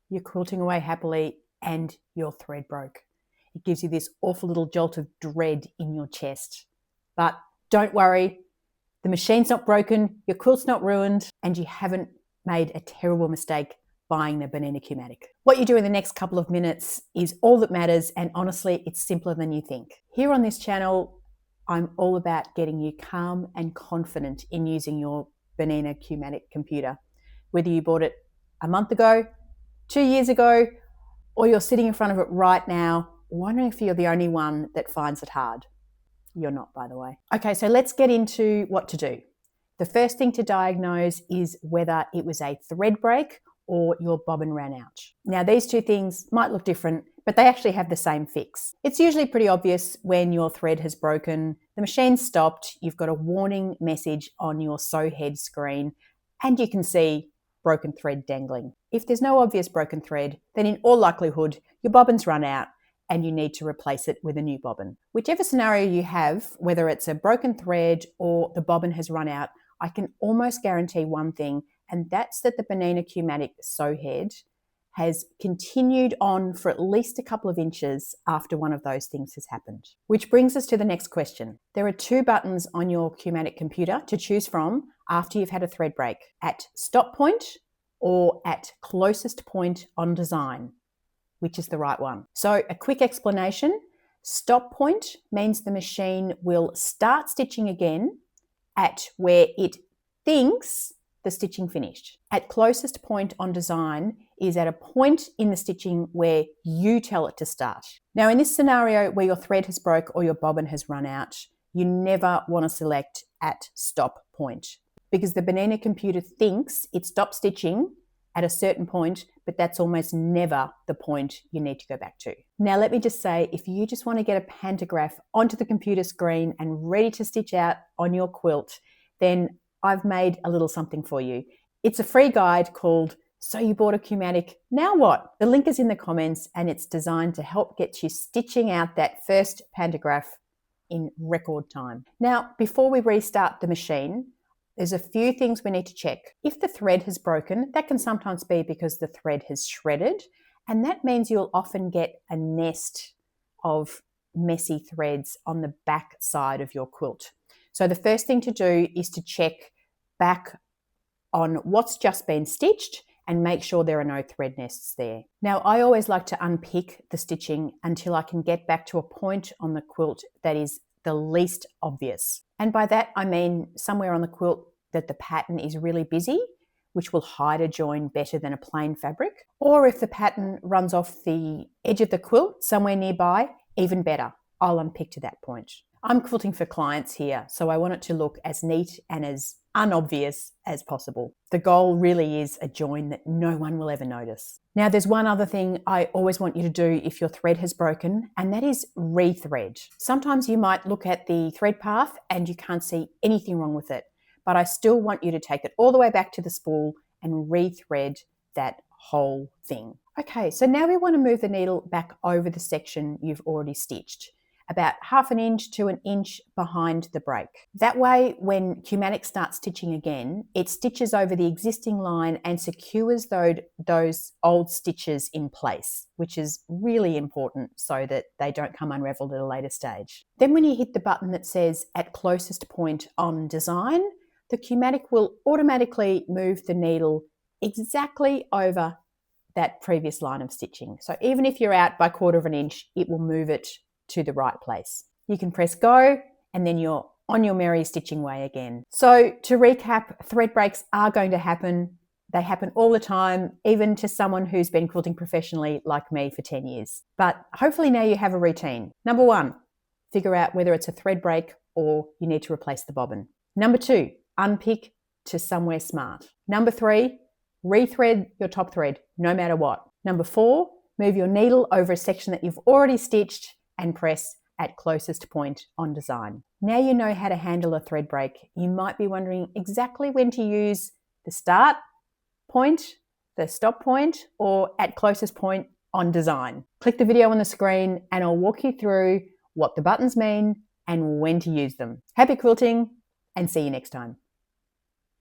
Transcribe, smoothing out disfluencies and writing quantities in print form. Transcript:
you're quilting away happily, and your thread broke. It gives you this awful little jolt of dread in your chest. But don't worry, the machine's not broken, your quilt's not ruined, and you haven't made a terrible mistake buying the Bernina Q-matic. What you do in the next couple of minutes is all that matters, and honestly, it's simpler than you think. Here on this channel, I'm all about getting you calm and confident in using your Bernina Q-matic computer. Whether you bought it a month ago, 2 years ago, or you're sitting in front of it right now, wondering if you're the only one that finds it hard. You're not, by the way. Okay, so let's get into what to do. The first thing to diagnose is whether it was a thread break or your bobbin ran out. Now, these two things might look different, but they actually have the same fix. It's usually pretty obvious when your thread has broken, the machine's stopped, you've got a warning message on your sew head screen, and you can see broken thread dangling. If there's no obvious broken thread, then in all likelihood, your bobbin's run out and you need to replace it with a new bobbin. Whichever scenario you have, whether it's a broken thread or the bobbin has run out, I can almost guarantee one thing, and that's that the Bernina Q-matic sew head has continued on for at least a couple of inches after one of those things has happened. Which brings us to the next question. There are two buttons on your Q-matic computer to choose from after you've had a thread break: at stop point or at closest point on design. Which is the right one? So a quick explanation. Stop point means the machine will start stitching again at where it thinks the stitching finished. At closest point on design is at a point in the stitching where you tell it to start. Now, in this scenario where your thread has broke or your bobbin has run out, you never want to select at stop point, because the Bernina computer thinks it stops stitching at a certain point, but that's almost never the point you need to go back to. Now, let me just say, if you just want to get a pantograph onto the computer screen and ready to stitch out on your quilt, then I've made a little something for you. It's a free guide called So You Bought a Q-matic, Now What? The link is in the comments, and it's designed to help get you stitching out that first pantograph in record time. Now, before we restart the machine, there's a few things we need to check. If the thread has broken, that can sometimes be because the thread has shredded, and that means you'll often get a nest of messy threads on the back side of your quilt. So the first thing to do is to check back on what's just been stitched and make sure there are no thread nests there. Now, I always like to unpick the stitching until I can get back to a point on the quilt that is the least obvious. And by that, I mean somewhere on the quilt that the pattern is really busy, which will hide a join better than a plain fabric. Or if the pattern runs off the edge of the quilt somewhere nearby, even better. I'll unpick to that point. I'm quilting for clients here, so I want it to look as neat and as unobvious as possible. The goal really is a join that no one will ever notice. Now, there's one other thing I always want you to do if your thread has broken, and that is rethread. Sometimes you might look at the thread path and you can't see anything wrong with it, but I still want you to take it all the way back to the spool and rethread that whole thing. Okay, so now we want to move the needle back over the section you've already stitched, about 1/2 inch to 1 inch behind the break. That way, when Q-matic starts stitching again, it stitches over the existing line and secures those old stitches in place, which is really important so that they don't come unraveled at a later stage. Then when you hit the button that says at closest point on design, the Q-matic will automatically move the needle exactly over that previous line of stitching. So even if you're out by 1/4 inch, it will move it to the right place. You can press go and then you're on your merry stitching way again. So to recap, thread breaks are going to happen. They happen all the time, even to someone who's been quilting professionally like me for 10 years. But hopefully now you have a routine. Number 1, figure out whether it's a thread break or you need to replace the bobbin. Number 2, unpick to somewhere smart. Number 3, rethread your top thread no matter what. Number 4, move your needle over a section that you've already stitched and press at closest point on design. Now you know how to handle a thread break. You might be wondering exactly when to use the start point, the stop point, or at closest point on design. Click the video on the screen and I'll walk you through what the buttons mean and when to use them. Happy quilting and see you next time.